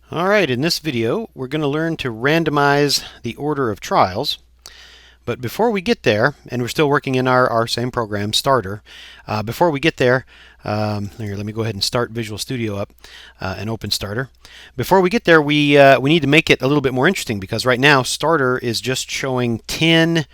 Alright, in this video we're going to learn to randomize the order of trials. But before we get there, and we're still working in our same program, Starter, before we get there, here, let me go ahead and start Visual Studio up and open Starter. Before we get there, we need to make it a little bit more interesting, because right now Starter is just showing 10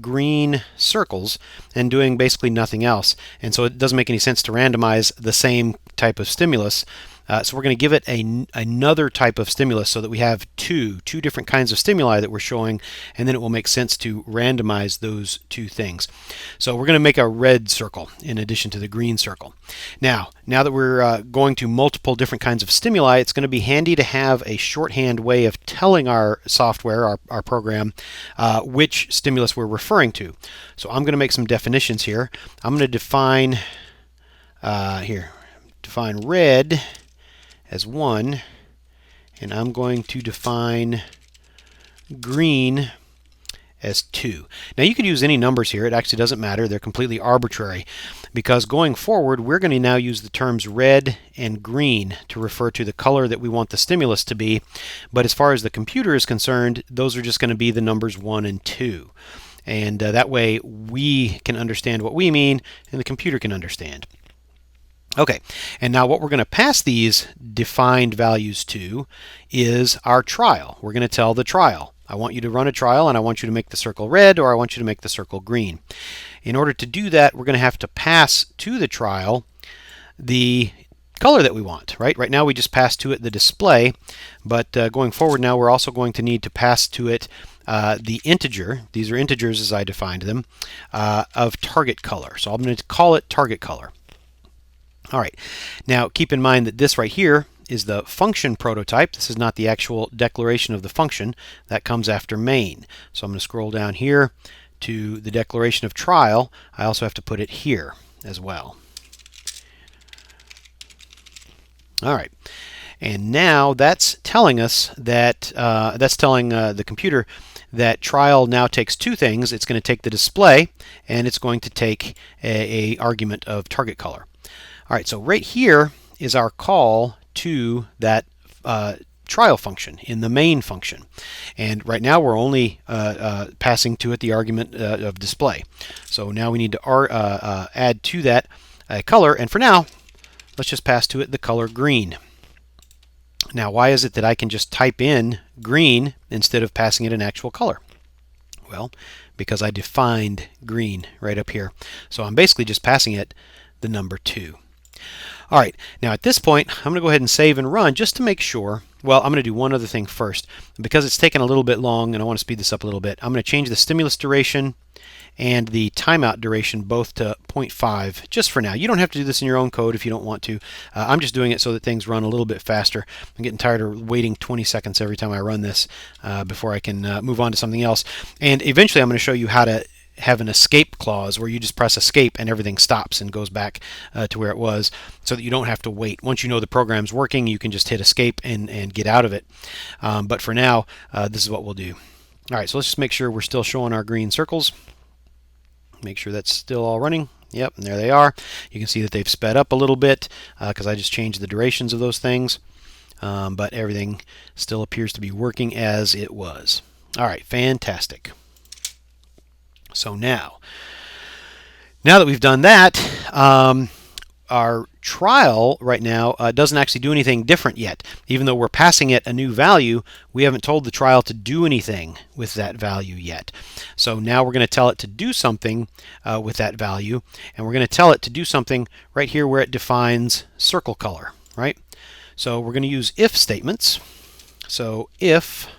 green circles and doing basically nothing else. And so it doesn't make any sense to randomize the same type of stimulus. So we're going to give it another type of stimulus so that we have two different kinds of stimuli that we're showing, and then it will make sense to randomize those two things. So we're going to make a red circle in addition to the green circle. Now that we're going to multiple different kinds of stimuli, it's going to be handy to have a shorthand way of telling our software, our program, which stimulus we're referring to. So I'm going to make some definitions here. I'm going to define define red as 1, and I'm going to define green as 2. Now you can use any numbers here. It actually doesn't matter. They're completely arbitrary, because going forward we're going to now use the terms red and green to refer to the color that we want the stimulus to be. But as far as the computer is concerned, those are just going to be the numbers 1 and 2. And that way we can understand what we mean and the computer can understand. Okay, and now what we're going to pass these defined values to is our trial. We're going to tell the trial, I want you to run a trial and I want you to make the circle red, or I want you to make the circle green. In order to do that, we're going to have to pass to the trial the color that we want, right? Right now we just pass to it the display, but going forward now we're also going to need to pass to it the integer, these are integers as I defined them, of target color. So I'm going to call it target color. All right, now keep in mind that this right here is the function prototype. This is not the actual declaration of the function. That comes after main. So I'm going to scroll down here to the declaration of trial. I also have to put it here as well. All right, and now that's telling us that, that's telling the computer that trial now takes two things. It's going to take the display, and it's going to take a argument of target color. All right, so right here is our call to that trial function in the main function. And right now we're only passing to it the argument of display. So now we need to add to that color, and for now, let's just pass to it the color green. Now, why is it that I can just type in green instead of passing it an actual color? Well, because I defined green right up here. So I'm basically just passing it the number 2. All right, now at this point, I'm going to go ahead and save and run just to make sure. Well, I'm going to do one other thing first. Because it's taken a little bit long and I want to speed this up a little bit, I'm going to change the stimulus duration and the timeout duration both to 0.5 just for now. You don't have to do this in your own code if you don't want to. I'm just doing it so that things run a little bit faster. I'm getting tired of waiting 20 seconds every time I run this before I can move on to something else. And eventually I'm going to show you how to have an escape clause where you just press escape and everything stops and goes back to where it was, so that you don't have to wait. Once you know the program's working, you can just hit escape and get out of it. But for now, this is what we'll do. All right, so let's just make sure we're still showing our green circles. Make sure that's still all running. Yep, and there they are. You can see that they've sped up a little bit because I just changed the durations of those things. But everything still appears to be working as it was. All right, fantastic. So now that we've done that, our trial right now doesn't actually do anything different yet. Even though we're passing it a new value, we haven't told the trial to do anything with that value yet. So now we're going to tell it to do something with that value, and we're going to tell it to do something right here where it defines circle color, right? So we're going to use if statements. So if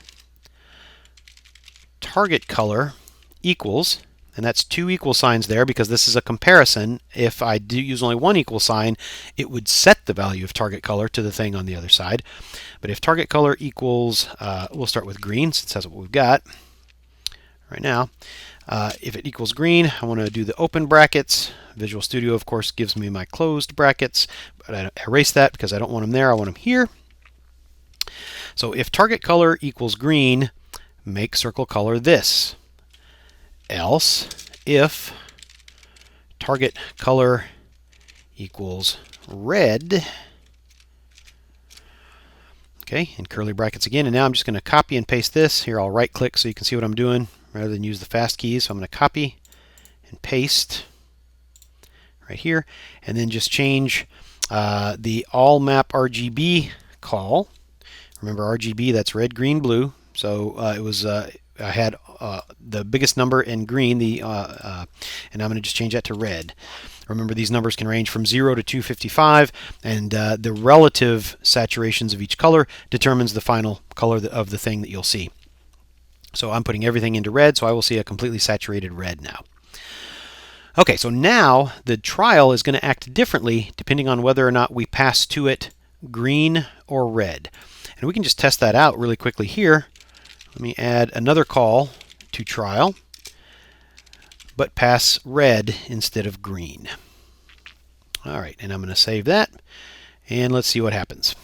target color equals, and that's 2 equal signs there because this is a comparison. If I do use only 1 equal sign, it would set the value of target color to the thing on the other side. But if target color equals, we'll start with green since that's what we've got right now. If it equals green, I want to do the open brackets. Visual Studio, of course, gives me my closed brackets, but I erase that because I don't want them there. I want them here. So if target color equals green, make circle color this. Else, if target color equals red, Okay, and curly brackets again. And now I'm just going to copy and paste this. Here, I'll right click so you can see what I'm doing rather than use the fast keys. So I'm going to copy and paste right here, and then just change the all map RGB call. Remember RGB, that's red, green, blue. So it was I had the biggest number in green, and I'm going to just change that to red. Remember, these numbers can range from 0 to 255, and the relative saturations of each color determines the final color of the thing that you'll see. So I'm putting everything into red, so I will see a completely saturated red now. Okay, so now the trial is going to act differently depending on whether or not we pass to it green or red. And we can just test that out really quickly here. Let me add another call to trial, but pass red instead of green. All right, and I'm going to save that, and let's see what happens.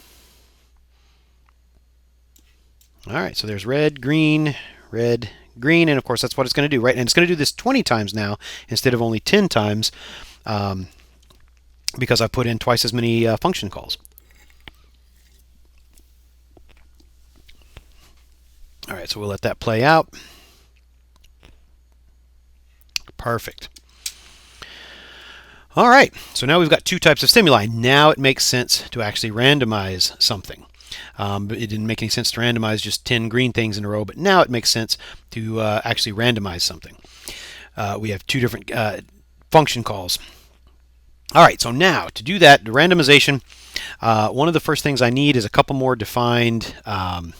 All right, so there's red, green, green, and of course that's what it's going to do, right? And it's going to do this 20 times now instead of only 10 times because I put in twice as many function calls. All right, so we'll let that play out. Perfect. All right, so now we've got two types of stimuli. Now it makes sense to actually randomize something. But it didn't make any sense to randomize just 10 green things in a row, but now it makes sense to actually randomize something. We have two different function calls. All right, so now to do that, the randomization, one of the first things I need is a couple more defined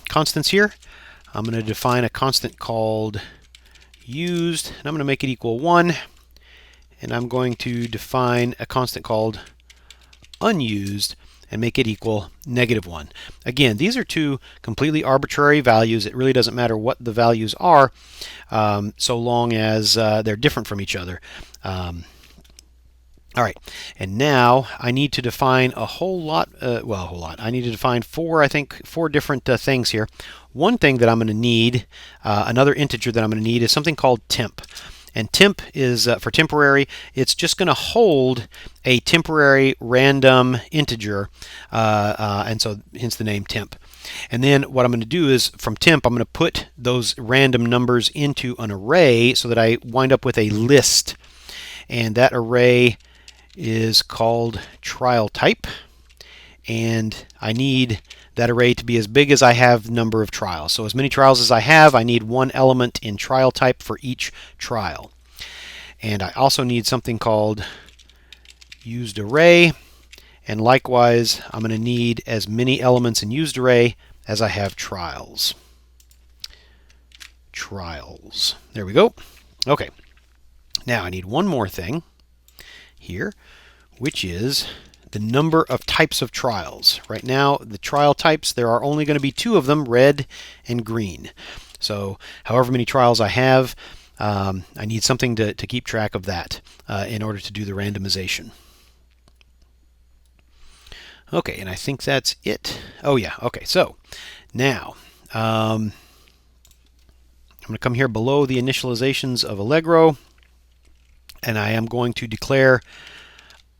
constants here. I'm going to define a constant called used, and I'm going to make it equal 1. And I'm going to define a constant called unused and make it equal -1. Again, these are two completely arbitrary values. It really doesn't matter what the values are, so long as they're different from each other. All right, and now I need to define a whole lot. I need to define four different things here. One thing that I'm going to need, another integer that I'm going to need, is something called temp. And temp is for temporary. It's just going to hold a temporary random integer, and so hence the name temp. And then what I'm going to do is from temp, I'm going to put those random numbers into an array so that I wind up with a list. And that array is called trial type. And I need that array to be as big as I have the number of trials. So as many trials as I have, I need one element in trial type for each trial. And I also need something called used array. And likewise, I'm going to need as many elements in used array as I have trials. Trials. There we go. Okay. Now I need one more thing here, which is the number of types of trials. Right now, the trial types, there are only going to be 2 of them, red and green. So however many trials I have, I need something to keep track of that in order to do the randomization. Okay, and I think that's it. Oh yeah, okay, so now I'm going to come here below the initializations of Allegro, and I am going to declare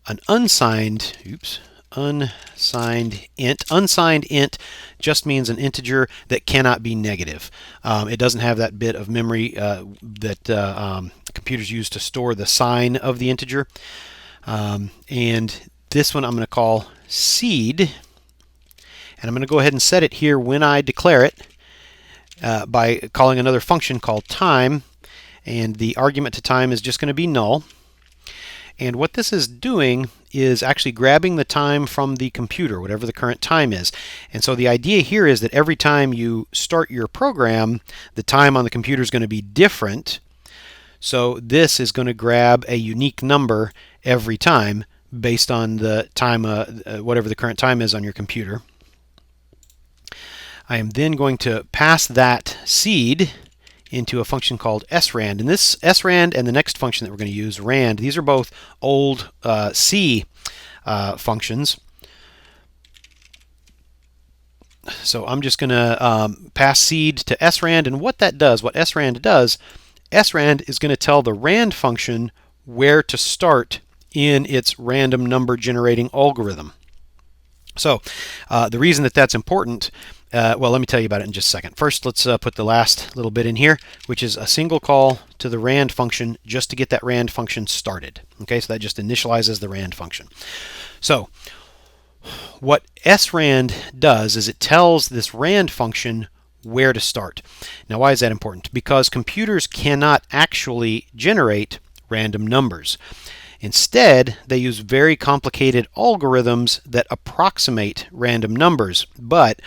an unsigned int. Unsigned int just means an integer that cannot be negative. It doesn't have that bit of memory that computers use to store the sign of the integer. And this one I'm going to call seed, and I'm going to go ahead and set it here when I declare it by calling another function called time, and the argument to time is just going to be null. And what this is doing is actually grabbing the time from the computer, whatever the current time is. And so the idea here is that every time you start your program, the time on the computer is going to be different. So this is going to grab a unique number every time based on the time, whatever the current time is on your computer. I am then going to pass that seed into a function called srand. And this srand and the next function that we're going to use, rand, these are both old C functions. So I'm just going to pass seed to srand, and what that does, what srand does, srand is going to tell the rand function where to start in its random number generating algorithm. So the reason that that's important, well, let me tell you about it in just a second. First, let's put the last little bit in here, which is a single call to the rand function just to get that rand function started. Okay, so that just initializes the rand function. So what srand does is it tells this rand function where to start. Now, why is that important? Because computers cannot actually generate random numbers. Instead, they use very complicated algorithms that approximate random numbers, but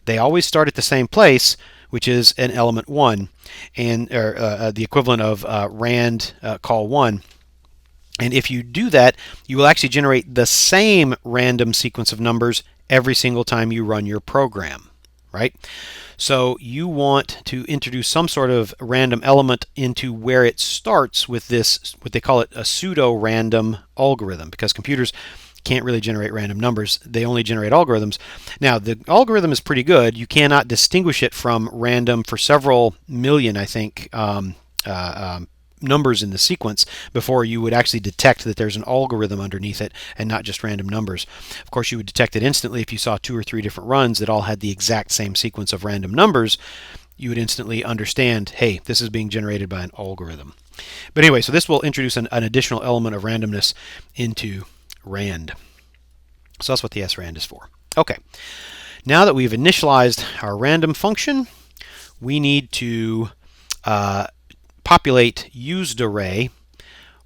they always start at the same place, which is an element 1, and the equivalent of rand call 1. And if you do that, you will actually generate the same random sequence of numbers every single time you run your program, right? So you want to introduce some sort of random element into where it starts with this, what they call it, a pseudo-random algorithm, because computers can't really generate random numbers. They only generate algorithms. Now, the algorithm is pretty good. You cannot distinguish it from random for several million, I think, numbers in the sequence before you would actually detect that there's an algorithm underneath it and not just random numbers. Of course, you would detect it instantly if you saw 2 or 3 different runs that all had the exact same sequence of random numbers. You would instantly understand, hey, this is being generated by an algorithm. But anyway, so this will introduce an additional element of randomness into rand. So that's what the srand is for. Okay, now that we've initialized our random function, we need to populate usedArray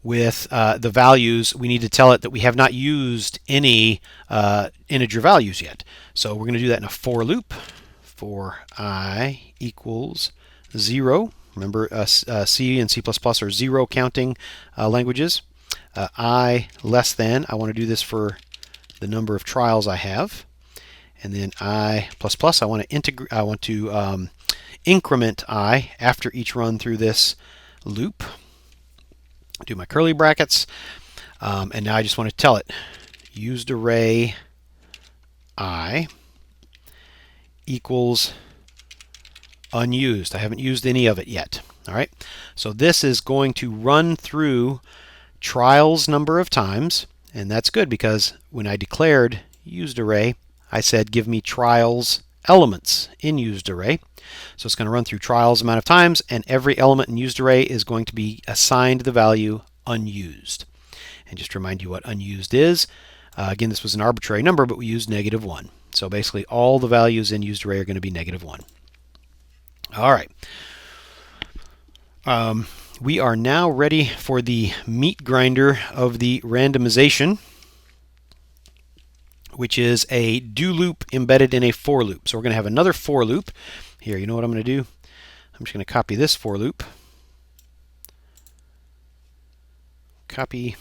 with the values. We need to tell it that we have not used any integer values yet. So we're going to do that in a for loop. For I equals 0. Remember, C and C++ are 0 counting languages. I less than, I want to do this for the number of trials I have. And then I plus plus, I want to increment I after each run through this loop. Do my curly brackets, and now I just want to tell it usedArray I equals unused. I haven't used any of it yet. All right, so this is going to run through trials number of times, and that's good because when I declared usedArray, I said give me trials elements in usedArray. So it's going to run through trials amount of times, and every element in usedArray is going to be assigned the value unused. And just to remind you what unused is, again, this was an arbitrary number, but we used -1. So basically all the values in usedArray are going to be -1. All right. We are now ready for the meat grinder of the randomization, which is a do loop embedded in a for loop. So we're going to have another for loop. Here, you know what I'm going to do? I'm just going to copy this for loop. Copy.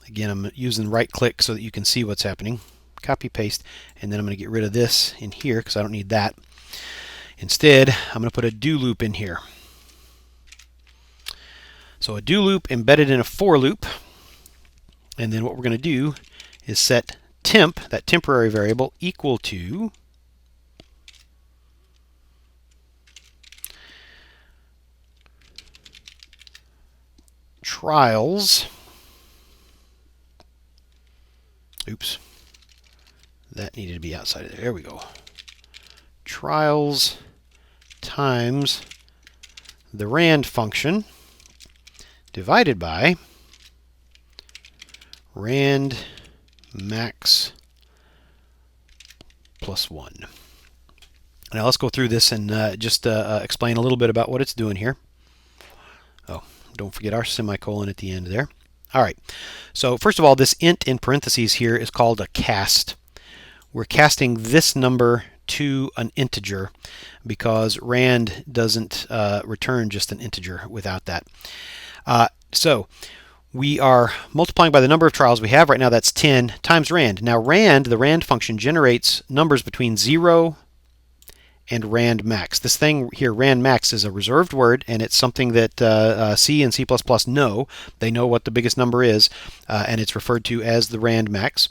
Again, I'm using right click so that you can see what's happening. Copy, paste, and then I'm going to get rid of this in here because I don't need that. Instead, I'm going to put a do loop in here. So a do loop embedded in a for loop. And then what we're going to do is set temp, that temporary variable, equal to trials. Oops, that needed to be outside of there. There we go. Trials times the rand function divided by rand max plus 1. Now let's go through this and just explain a little bit about what it's doing here. Oh, don't forget our semicolon at the end there. All right, so first of all, this int in parentheses here is called a cast. We're casting this number to an integer because rand doesn't return just an integer without that. So we are multiplying by the number of trials we have. Right now that's 10 times rand. Now rand, the rand function, generates numbers between 0 and rand max. This thing here, rand max, is a reserved word, and it's something that C and C++ know. They know what the biggest number is, and it's referred to as the rand max.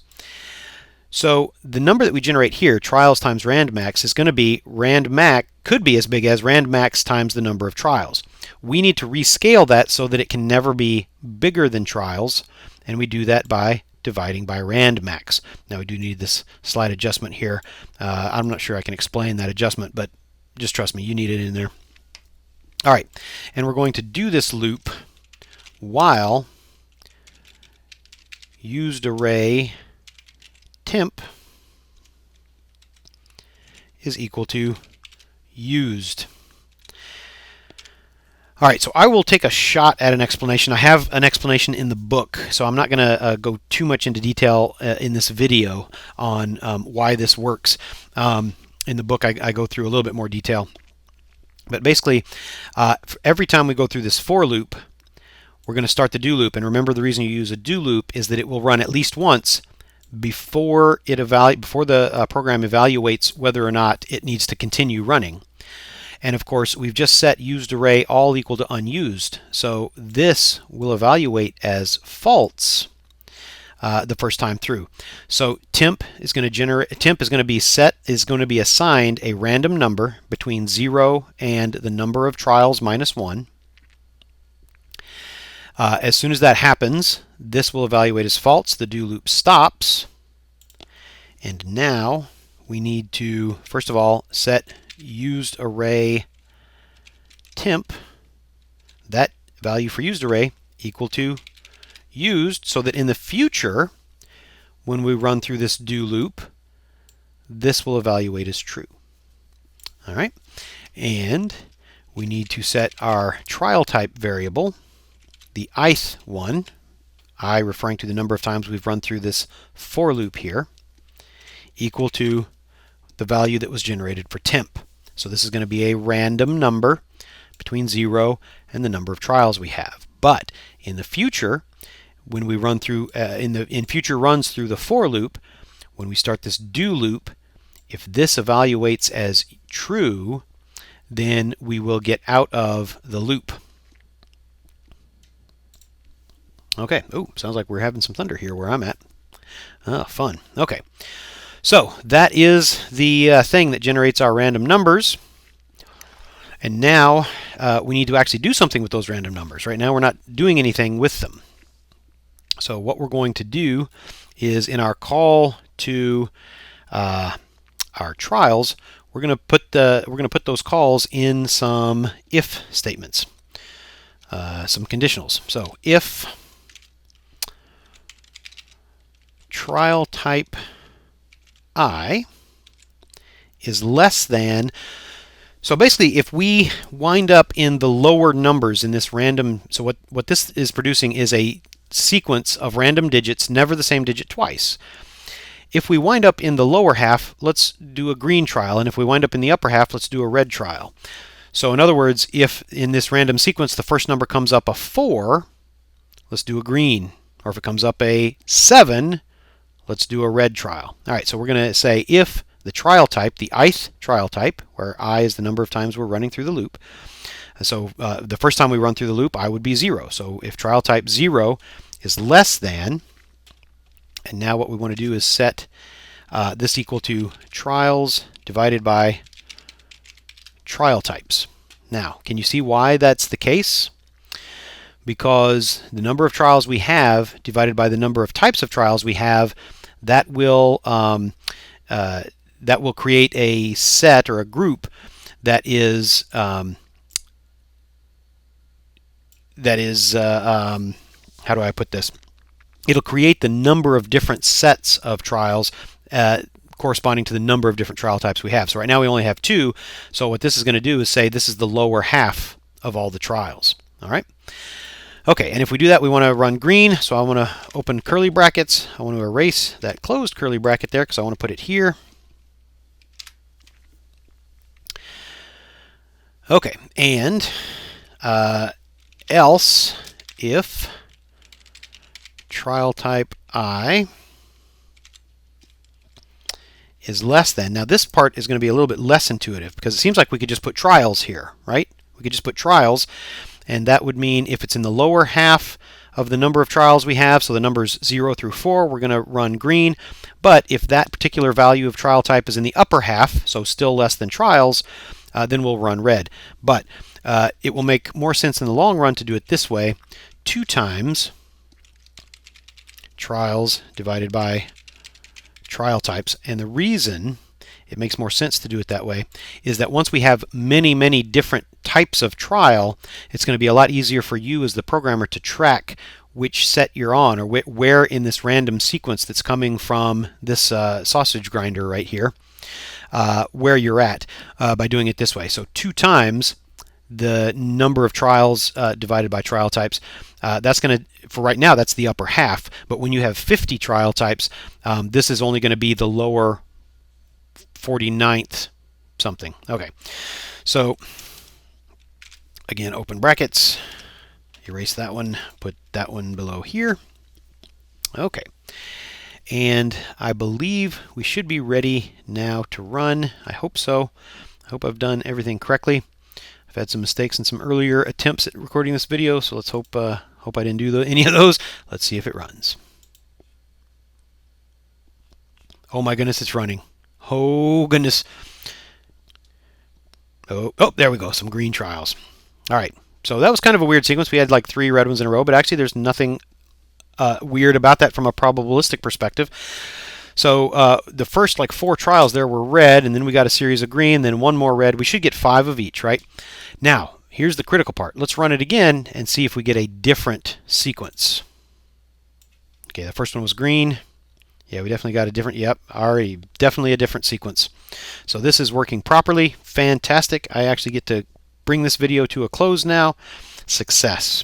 So the number that we generate here, trials times rand max, is going to be rand max, could be as big as rand max times the number of trials. We need to rescale that so that it can never be bigger than trials, and we do that by dividing by randmax. Now we do need this slight adjustment here. I'm not sure I can explain that adjustment, but just trust me, you need it in there. All right, and we're going to do this loop while used array temp is equal to used. All right, so I will take a shot at an explanation. I have an explanation in the book, so I'm not going to go too much into detail in this video on why this works. In the book, I go through a little bit more detail. But basically, every time we go through this for loop, we're going to start the do loop. And remember, the reason you use a do loop is that it will run at least once before the program evaluates whether or not it needs to continue running. And of course, we've just set used array all equal to unused. So this will evaluate as false the first time through. So temp is going to be assigned a random number between 0 and the number of trials minus 1. As soon as that happens, this will evaluate as false. The do loop stops. And now we need to, first of all, set used array temp, that value for used array, equal to used, so that in the future, when we run through this do loop, this will evaluate as true. All right, and we need to set our trial type variable, the ith one, I referring to the number of times we've run through this for loop here, equal to the value that was generated for temp. So this is going to be a random number between 0 and the number of trials we have. But in the future, when we run through in future runs through the for loop, when we start this do loop, if this evaluates as true, then we will get out of the loop. Okay. Oh, sounds like we're having some thunder here where I'm at. Oh, fun. Okay. So that is the thing that generates our random numbers. And now we need to actually do something with those random numbers. Right now we're not doing anything with them. So what we're going to do is in our call to our trials, we're going to put those calls in some if statements, some conditionals. So if trial type I is less than, so basically if we wind up in the lower numbers in this random, so what this is producing is a sequence of random digits, never the same digit twice. If we wind up in the lower half, let's do a green trial, and if we wind up in the upper half, let's do a red trial. So in other words, if in this random sequence the first number comes up a 4, let's do a green, or if it comes up a 7, let's do a red trial. All right, so we're going to say if the trial type, the ith trial type, where I is the number of times we're running through the loop. So the first time we run through the loop, I would be 0. So if trial type 0 is less than, and now what we want to do is set this equal to trials divided by trial types. Now, can you see why that's the case? Because the number of trials we have divided by the number of types of trials we have, that will create a set or a group that is how do I put this? It'll create the number of different sets of trials corresponding to the number of different trial types we have. So right now we only have 2. So what this is going to do is say this is the lower half of all the trials. All right. Okay, and if we do that, we want to run green. So I want to open curly brackets. I want to erase that closed curly bracket there because I want to put it here. Okay, and else if trial type I is less than. Now this part is going to be a little bit less intuitive because it seems like we could just put trials here, right? We could just put trials, and that would mean if it's in the lower half of the number of trials we have, so the numbers 0 through 4, we're going to run green. But if that particular value of trial type is in the upper half, so still less than trials, then we'll run red. But it will make more sense in the long run to do it this way: 2 times trials divided by trial types. And the reason it makes more sense to do it that way is that once we have many, many different types of trial, it's going to be a lot easier for you as the programmer to track which set you're on, or where in this random sequence that's coming from this sausage grinder right here, where you're at by doing it this way. So 2 times the number of trials divided by trial types. That's going to, for right now, that's the upper half. But when you have 50 trial types, this is only going to be the lower 49th something. Okay, so again, open brackets, erase that one, put that one below here. Okay, and I believe we should be ready now to run. I hope so. I hope I've done everything correctly. I've had some mistakes in some earlier attempts at recording this video, so let's hope I didn't do any of those. Let's see if it runs. Oh my goodness, it's running. Oh goodness. Oh, there we go, some green trials. All right, so that was kind of a weird sequence. We had like 3 red ones in a row, but actually there's nothing weird about that from a probabilistic perspective. So the first like 4 trials there were red, and then we got a series of green, then 1 more red. We should get 5 of each, right? Now, here's the critical part. Let's run it again and see if we get a different sequence. Okay, the first one was green. Yeah, we definitely got a different, yep, already definitely a different sequence. So this is working properly. Fantastic. I actually get to bring this video to a close now. Success.